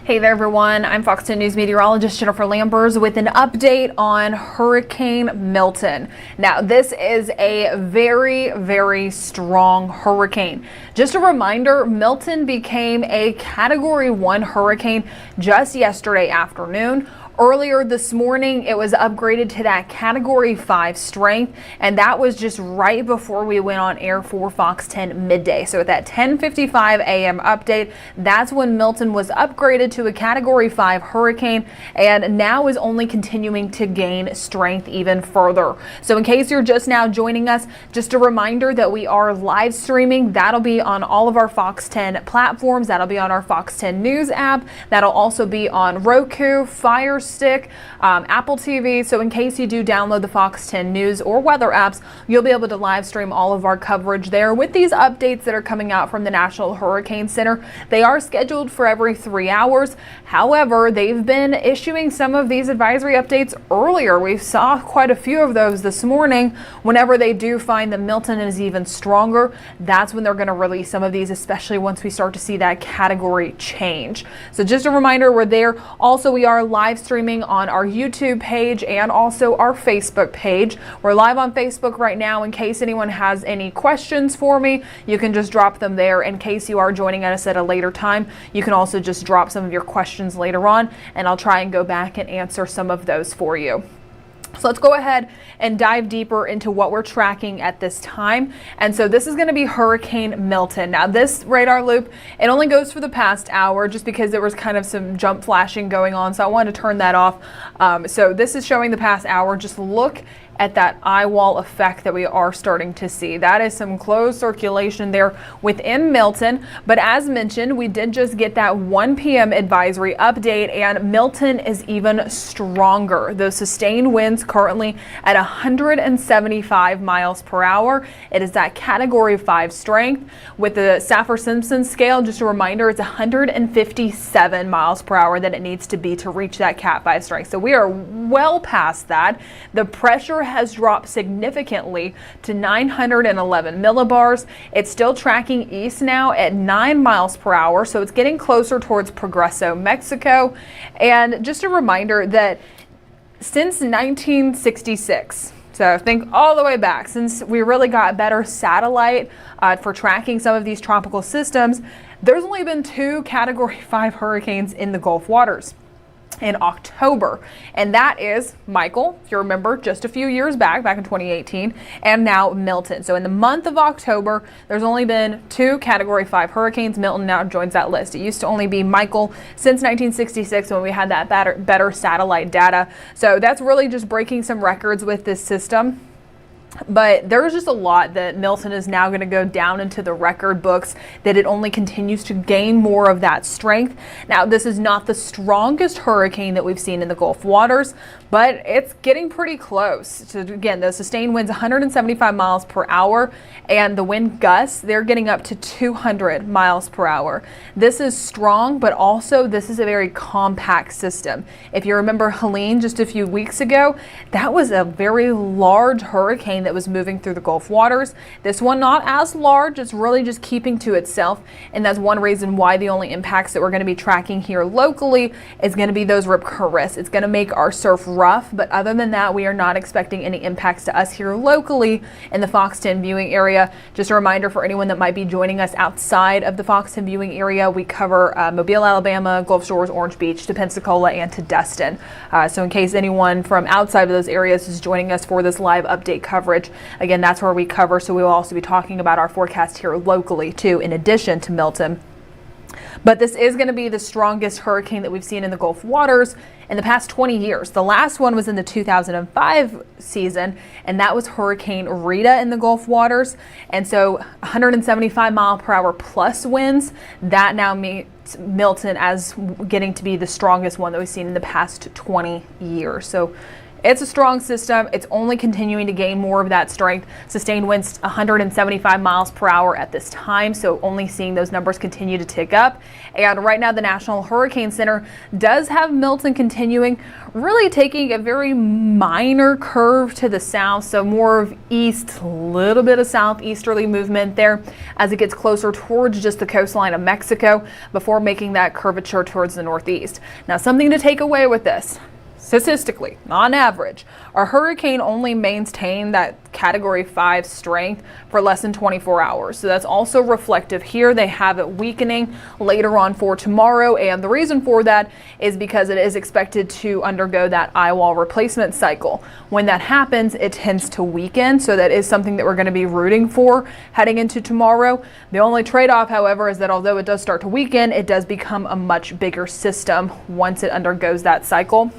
Hey there everyone, I'm Fox 10 News meteorologist Jennifer Lambers with an update on Hurricane Milton. Now this is a very strong hurricane. Just a reminder, Milton became a Category 1 hurricane just yesterday afternoon. Earlier this morning, it was upgraded to that Category 5 strength, and that was just right before we went on air for Fox 10 midday. So at that 10:55 a.m. update, that's when Milton was upgraded to a Category 5 hurricane, and now is only continuing to gain strength even further. So in case you're just now joining us, just a reminder that we are live streaming. That'll be on all of our Fox 10 platforms. That'll be on our Fox 10 News app. That'll also be on Roku, Fire Stick, Apple TV. So in case you do download the Fox 10 News or weather apps, you'll be able to live stream all of our coverage there with these updates that are coming out from the National Hurricane Center. They are scheduled for every 3 hours. However, they've been issuing some of these advisory updates earlier. We saw quite a few of those this morning. Whenever they do find that Milton is even stronger, that's when they're going to release some of these, especially once we start to see that category change. So just a reminder, we're there. Also, we are live streaming on our YouTube page and also our Facebook page. We're live on Facebook right now. In case anyone has any questions for me, you can just drop them there. In case you are joining us at a later time, you can also just drop some of your questions later on, and I'll try and go back and answer some of those for you. So let's go ahead and dive deeper into what we're tracking at this time. And so this is going to be Hurricane Milton. Now this radar loop, it only goes for the past hour just because there was kind of some jump flashing going on. So I wanted to turn that off. So this is showing the past hour. Just look at that eye wall effect that we are starting to see. That is some closed circulation there within Milton. But as mentioned, we did just get that 1 p.m. advisory update, and Milton is even stronger. Those sustained winds currently at 175 miles per hour. It is that Category 5 strength. With the Saffir-Simpson scale, just a reminder, it's 157 miles per hour that it needs to be to reach that Cat 5 strength. So we are well past that. The pressure has dropped significantly to 911 millibars. It's still tracking east now at 9 miles per hour, so it's getting closer towards Progreso, Mexico. And just a reminder that since 1966, so think all the way back, since we really got better satellite for tracking some of these tropical systems, there's only been 2 Category 5 hurricanes in the Gulf waters in October, and that is Michael, if you remember, just a few years back in 2018, and now Milton. So in the month of October, there's only been 2 Category 5 hurricanes. Milton now joins that list. It used to only be Michael since 1966 when we had that better satellite data. So that's really just breaking some records with this system. But there's just a lot that Milton is now going to go down into the record books, that it only continues to gain more of that strength. Now, this is not the strongest hurricane that we've seen in the Gulf waters, but it's getting pretty close. So again, the sustained winds 175 miles per hour, and the wind gusts, they're getting up to 200 miles per hour. This is strong, but also this is a very compact system. If you remember Helene just a few weeks ago, that was a very large hurricane that was moving through the Gulf waters. This one not as large, it's really just keeping to itself, and that's one reason why the only impacts that we're going to be tracking here locally is going to be those rip currents. It's going to make our surf rough, but other than that, we are not expecting any impacts to us here locally in the Fox 10 viewing area. Just a reminder for anyone that might be joining us outside of the Fox 10 viewing area, we cover Mobile, Alabama, Gulf Shores, Orange Beach, to Pensacola, and to Destin. So in case anyone from outside of those areas is joining us for this live update coverage, again, that's where we cover. So we will also be talking about our forecast here locally too, in addition to Milton. But this is going to be the strongest hurricane that we've seen in the Gulf waters in the past 20 years. The last one was in the 2005 season, and that was Hurricane Rita in the Gulf waters. And so 175 mile per hour plus winds, that now meets Milton as getting to be the strongest one that we've seen in the past 20 years. So It's a strong system. It's only continuing to gain more of that strength. Sustained winds 175 miles per hour at this time, so only seeing those numbers continue to tick up. And right now the National Hurricane Center does have Milton continuing, really taking a very minor curve to the south, so more of east, a little bit of southeasterly movement there as it gets closer towards just the coastline of Mexico before making that curvature towards the northeast. Now, something to take away with this. Statistically, on average, our hurricane only maintained that Category 5 strength for less than 24 hours. So that's also reflective here. They have it weakening later on for tomorrow. And the reason for that is because it is expected to undergo that eye wall replacement cycle. When that happens, it tends to weaken. So that is something that we're going to be rooting for heading into tomorrow. The only trade-off, however, is that although it does start to weaken, it does become a much bigger system once it undergoes that cycle,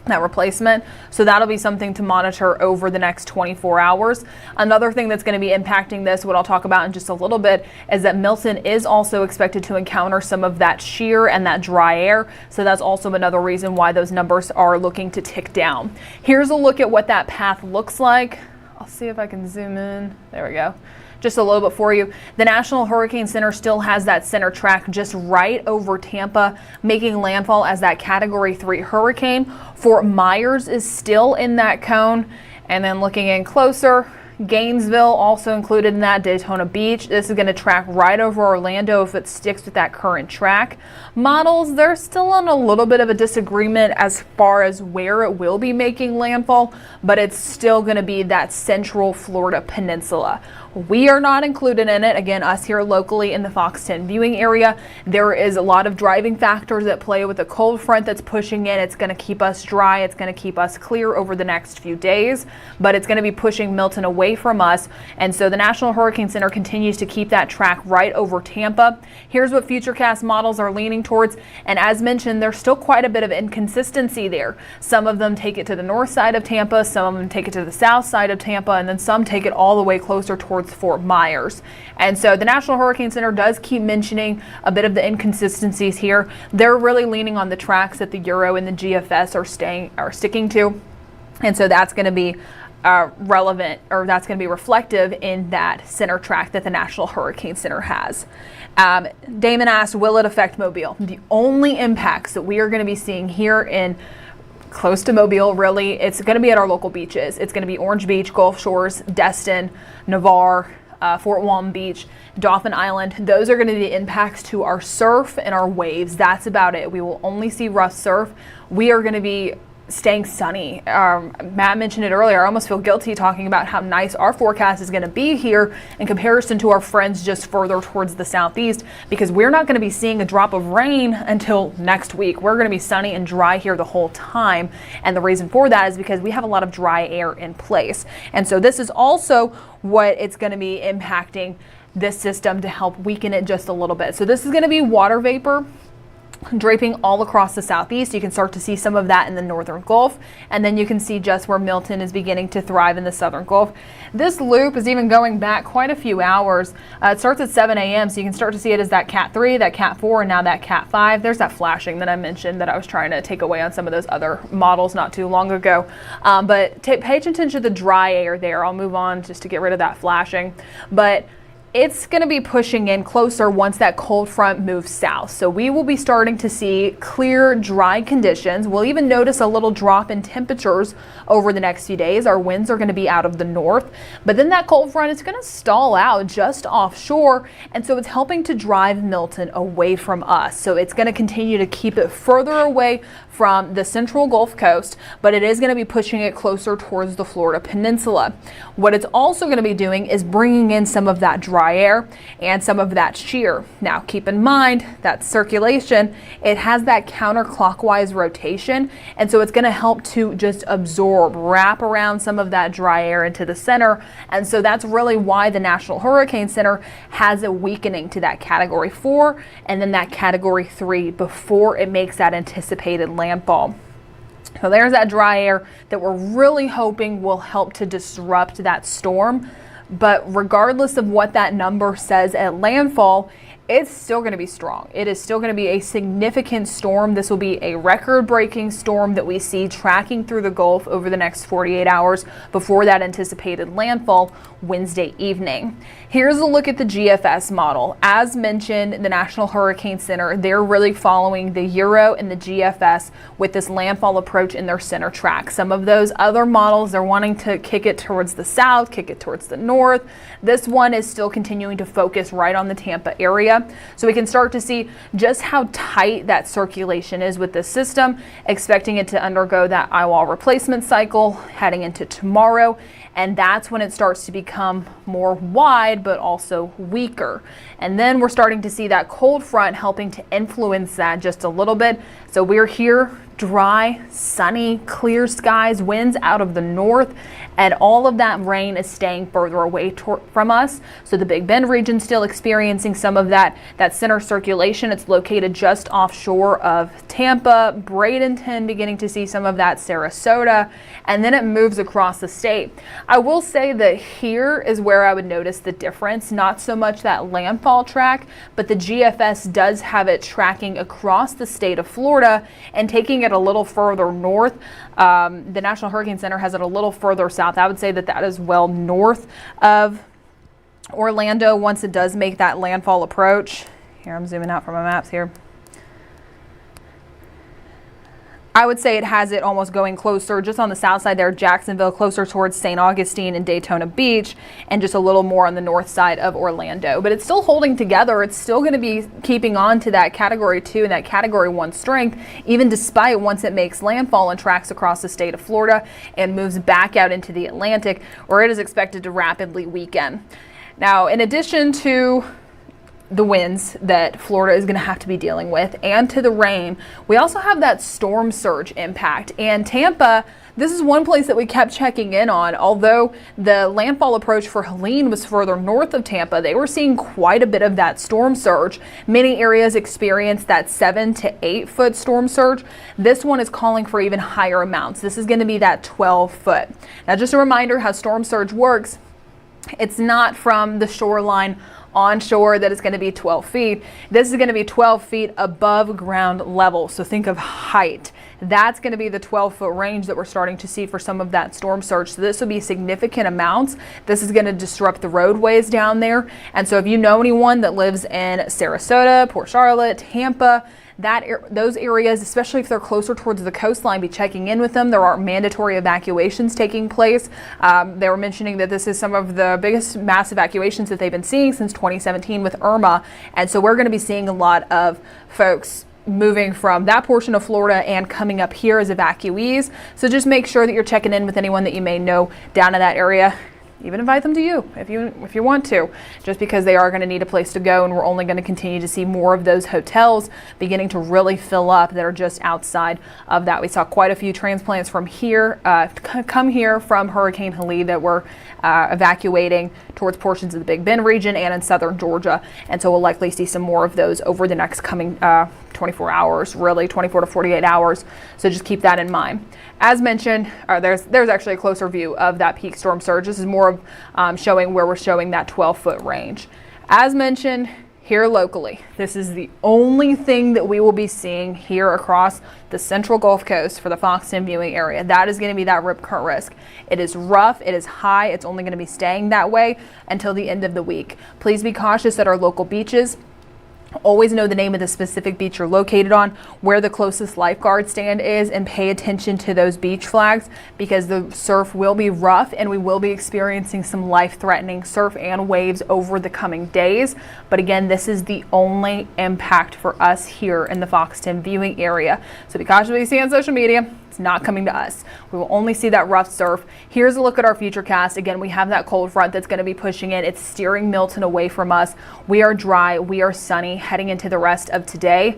that replacement. So that'll be something to monitor over the next 24 hours. Another thing that's going to be impacting this, what I'll talk about in just a little bit, is that Milton is also expected to encounter some of that shear and that dry air. So that's also another reason why those numbers are looking to tick down. Here's a look at what that path looks like. I'll see if I can zoom in. There we go. Just a little bit for you. The National Hurricane Center still has that center track just right over Tampa, making landfall as that Category 3 hurricane. Fort Myers is still in that cone. And then looking in closer, Gainesville also included in that, Daytona Beach. This is going to track right over Orlando if it sticks with that current track. Models, they're still on a little bit of a disagreement as far as where it will be making landfall, but it's still going to be that central Florida peninsula. We are not included in it. Again, us here locally in the Fox 10 viewing area, there is a lot of driving factors at play with the cold front that's pushing in. It's going to keep us dry. It's going to keep us clear over the next few days, but it's going to be pushing Milton away from us. And so the National Hurricane Center continues to keep that track right over Tampa. Here's what Futurecast models are leaning towards. And as mentioned, there's still quite a bit of inconsistency there. Some of them take it to the north side of Tampa, some of them take it to the south side of Tampa, and then some take it all the way closer towards Fort Myers. And so the National Hurricane Center does keep mentioning a bit of the inconsistencies here. They're really leaning on the tracks that the Euro and the GFS are sticking to. And so that's going to be relevant, or that's going to be reflective in that center track that the National Hurricane Center has. Damon asked, will it affect Mobile? The only impacts that we are going to be seeing here in close to Mobile, really, it's going to be at our local beaches. It's going to be Orange Beach, Gulf Shores, Destin, Navarre, Fort Walton Beach, Dauphin Island. Those are going to be the impacts to our surf and our waves. That's about it. We will only see rough surf. We are going to be staying sunny. Matt mentioned it earlier. I almost feel guilty talking about how nice our forecast is going to be here in comparison to our friends just further towards the southeast, because we're not going to be seeing a drop of rain until next week. We're going to be sunny and dry here the whole time. And the reason for that is because we have a lot of dry air in place. And so this is also what it's going to be impacting this system to help weaken it just a little bit. So this is going to be water vapor draping all across the southeast. You can start to see some of that in the northern Gulf, and then you can see just where Milton is beginning to thrive in the southern Gulf. This loop is even going back quite a few hours. It starts at 7 a.m. so you can start to see it as that Cat 3, that Cat 4, and now that Cat 5. There's that flashing that I mentioned that I was trying to take away on some of those other models not too long ago. But pay attention to the dry air there. I'll move on just to get rid of that flashing. But it's going to be pushing in closer once that cold front moves south. So we will be starting to see clear, dry conditions. We'll even notice a little drop in temperatures over the next few days. Our winds are going to be out of the north, but then that cold front is going to stall out just offshore. And so it's helping to drive Milton away from us. So it's going to continue to keep it further away from the central Gulf Coast, but it is going to be pushing it closer towards the Florida Peninsula. What it's also going to be doing is bringing in some of that dry air and some of that shear. Now, keep in mind that circulation, it has that counterclockwise rotation, and so it's going to help to just absorb, wrap around some of that dry air into the center. And so that's really why the National Hurricane Center has a weakening to that Category 4 and then that Category 3 before it makes that anticipated landfall. So there's that dry air that we're really hoping will help to disrupt that storm. But regardless of what that number says at landfall, it's still going to be strong. It is still going to be a significant storm. This will be a record-breaking storm that we see tracking through the Gulf over the next 48 hours before that anticipated landfall Wednesday evening. Here's a look at the GFS model. As mentioned, the National Hurricane Center, they're really following the Euro and the GFS with this landfall approach in their center track. Some of those other models, they're wanting to kick it towards the south, kick it towards the north. This one is still continuing to focus right on the Tampa area. So we can start to see just how tight that circulation is with this system, expecting it to undergo that eyewall replacement cycle heading into tomorrow. And that's when it starts to become more wide, but also weaker. And then we're starting to see that cold front helping to influence that just a little bit. So we're here, dry, sunny, clear skies, winds out of the north, and all of that rain is staying further away from us. So the Big Bend region still experiencing some of that center circulation. It's located just offshore of Tampa, Bradenton, beginning to see some of that, Sarasota, and then it moves across the state. I will say that here is where I would notice the difference, not so much that landfall track, but the GFS does have it tracking across the state of Florida and taking it a little further north. The National Hurricane Center has it a little further south. I would say that is well north of Orlando once it does make that landfall approach. Here, I'm zooming out from my maps here. I would say it has it almost going closer just on the south side there, Jacksonville, closer towards St. Augustine and Daytona Beach, and just a little more on the north side of Orlando. But it's still holding together. It's still going to be keeping on to that Category 2 and that Category 1 strength, even despite once it makes landfall and tracks across the state of Florida and moves back out into the Atlantic, where it is expected to rapidly weaken. Now, in addition to the winds that Florida is going to have to be dealing with and to the rain, we also have that storm surge impact. And Tampa, this is one place that we kept checking in on. Although the landfall approach for Helene was further north of Tampa, they were seeing quite a bit of that storm surge. Many areas experienced that 7 to 8 foot storm surge. This one is calling for even higher amounts. This is going to be that 12 foot. Now, just a reminder how storm surge works. It's not from the shoreline onshore that it's going to be 12 feet. This is going to be 12 feet above ground level. So think of height. That's going to be the 12-foot range that we're starting to see for some of that storm surge. So this will be significant amounts. This is going to disrupt the roadways down there. And so if you know anyone that lives in Sarasota, Port Charlotte, Tampa, those areas, especially if they're closer towards the coastline, be checking in with them. There are mandatory evacuations taking place. They were mentioning that this is some of the biggest mass evacuations that they've been seeing since 2017 with Irma. And so we're going to be seeing a lot of folks moving from that portion of Florida and coming up here as evacuees. So just make sure that you're checking in with anyone that you may know down in that area. Even invite them to you if you want to, just because they are going to need a place to go, and we're only going to continue to see more of those hotels beginning to really fill up that are just outside of that. We saw quite a few transplants from here, come here from Hurricane Helene that were evacuating towards portions of the Big Bend region and in southern Georgia, and so we'll likely see some more of those over the next coming 24 hours, really 24 to 48 hours. So just keep that in mind. As mentioned, there's actually a closer view of that peak storm surge. This is more of showing where we're showing that 12-foot range. As mentioned, here locally, this is the only thing that we will be seeing here across the central Gulf Coast for the Fox 10 viewing area. That is going to be that rip current risk. It is rough, it is high, it's only going to be staying that way until the end of the week. Please be cautious at our local beaches. Always know the name of the specific beach you're located on, where the closest lifeguard stand is, and pay attention to those beach flags, because the surf will be rough and we will be experiencing some life-threatening surf and waves over the coming days. But again, this is the only impact for us here in the Fox 10 viewing area. So be cautious what you see on social media. It's not coming to us. We will only see that rough surf. Here's a look at our Futurecast. Again, we have that cold front that's going to be pushing in. It's steering Milton away from us. We are dry. We are sunny heading into the rest of today.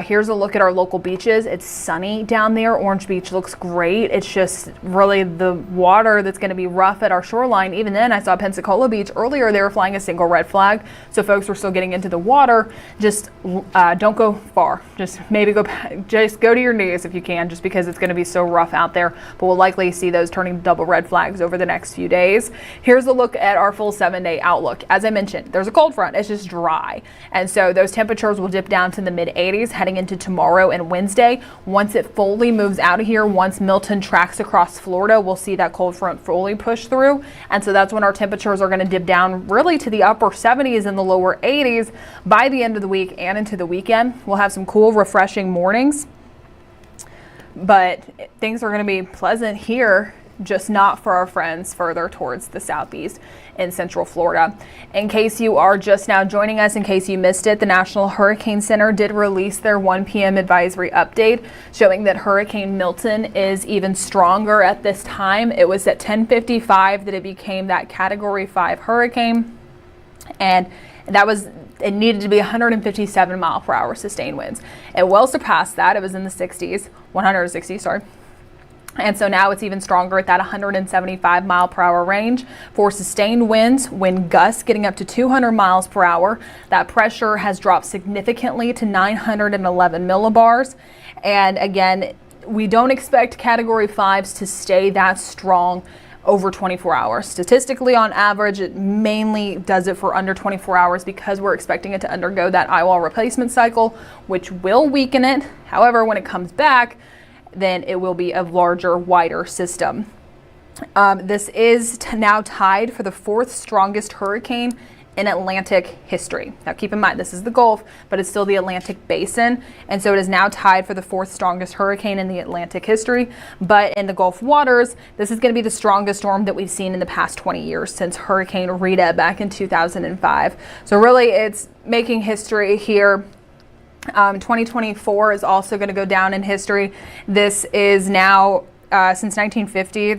Here's a look at our local beaches. It's sunny down there. Orange Beach looks great. It's just really the water that's going to be rough at our shoreline. Even then, I saw Pensacola Beach earlier. They were flying a single red flag. So folks were still getting into the water. Just don't go far. Just go to your knees if you can, just because it's going to to be so rough out there, but we'll likely see those turning double red flags over the next few days. Here's a look at our full 7-day outlook. As I mentioned, there's a cold front. It's just dry. And so those temperatures will dip down to the mid 80s heading into tomorrow and Wednesday. Once it fully moves out of here, once Milton tracks across Florida, we'll see that cold front fully push through. And so that's when our temperatures are going to dip down really to the upper 70s and the lower 80s by the end of the week and into the weekend. We'll have some cool, refreshing mornings, but things are going to be pleasant here, just not for our friends further towards the southeast in central Florida. In case you are just now joining us, in case you missed it, the National Hurricane Center did release their 1 p.m. advisory update showing that Hurricane Milton is even stronger at this time. It was at 10:55 that it became that Category 5 hurricane, and it needed to be 157 mile per hour sustained winds. It well surpassed that. It was in the 60s, 160, sorry. And so now it's even stronger at that 175 mile per hour range for sustained winds, wind gusts getting up to 200 miles per hour. That pressure has dropped significantly to 911 millibars. And again, we don't expect Category 5s to stay that strong over 24 hours. Statistically, on average, it mainly does it for under 24 hours because we're expecting it to undergo that eyewall replacement cycle, which will weaken it. However, when it comes back, then it will be a larger, wider system. This is now tied for the 4th strongest hurricane in Atlantic history. Now keep in mind, this is the Gulf, but it's still the Atlantic basin. And so it is now tied for the 4th strongest hurricane in the Atlantic history. But in the Gulf waters, this is going to be the strongest storm that we've seen in the past 20 years since Hurricane Rita back in 2005. So really it's making history here. 2024 is also going to go down in history. This is now since 1950.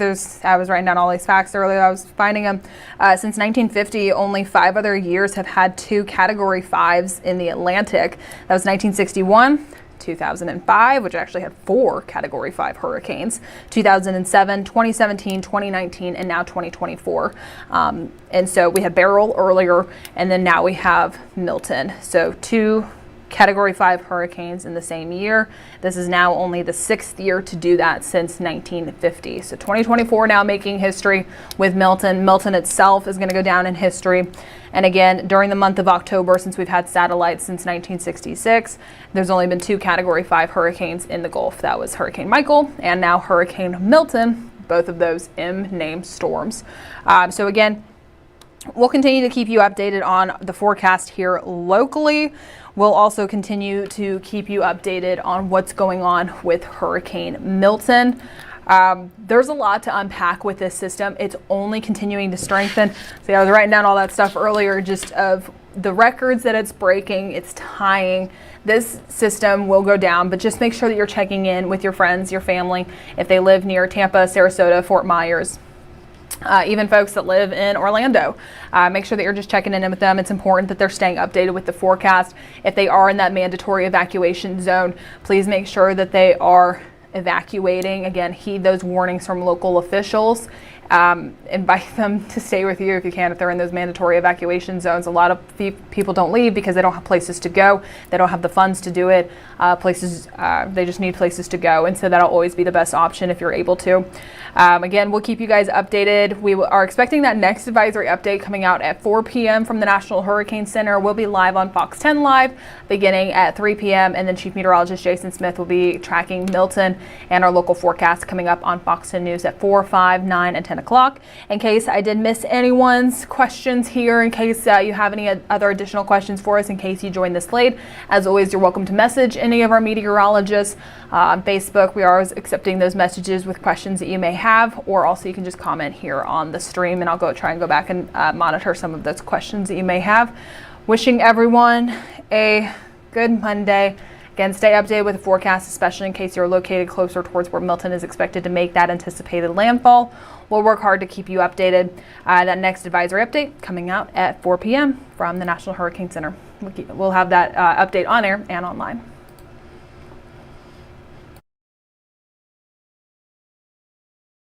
I was writing down all these facts earlier. I was finding them. Since 1950, only 5 other years have had 2 Category 5s in the Atlantic. That was 1961, 2005, which actually had 4 Category 5 hurricanes, 2007, 2017, 2019, and now 2024. And so we had Beryl earlier, and then now we have Milton. So 2 Category 5 hurricanes in the same year. This is now only the 6th year to do that since 1950. So 2024 now making history with Milton. Milton itself is going to go down in history. And again, during the month of October, since we've had satellites since 1966, there's only been 2 Category 5 hurricanes in the Gulf. That was Hurricane Michael and now Hurricane Milton, both of those M-named storms. So again, we'll continue to keep you updated on the forecast here locally. We'll also continue to keep you updated on what's going on with Hurricane Milton. There's a lot to unpack with this system. It's only continuing to strengthen. See, I was writing down all that stuff earlier, just of the records that it's breaking, it's tying. This system will go down, but just make sure that you're checking in with your friends, your family, if they live near Tampa, Sarasota, Fort Myers. Even folks that live in Orlando, make sure that you're just checking in with them. It's important that they're staying updated with the forecast. If they are in that mandatory evacuation zone, please make sure that they are evacuating. Again, heed those warnings from local officials. Invite them to stay with you if you can, if they're in those mandatory evacuation zones. A lot of people don't leave because they don't have places to go. They don't have the funds to do it. They just need places to go. And so that'll always be the best option if you're able to. Again, we'll keep you guys updated. We are expecting that next advisory update coming out at 4 p.m. from the National Hurricane Center. We'll be live on Fox 10 Live beginning at 3 p.m. And then Chief Meteorologist Jason Smith will be tracking Milton and our local forecast coming up on Fox 10 News at 4, 5, 9, and 10 o'clock. In case I did miss anyone's questions here, in case you have any other additional questions for us, in case you joined this late, as always, you're welcome to message any of our meteorologists on Facebook. We are accepting those messages with questions that you may have, or also you can just comment here on the stream and I'll try and go back and monitor some of those questions that you may have. Wishing everyone a good Monday. Again, stay updated with the forecast, especially in case you're located closer towards where Milton is expected to make that anticipated landfall. We'll work hard to keep you updated. That next advisory update coming out at 4 p.m. from the National Hurricane Center. We'll have that update on air and online.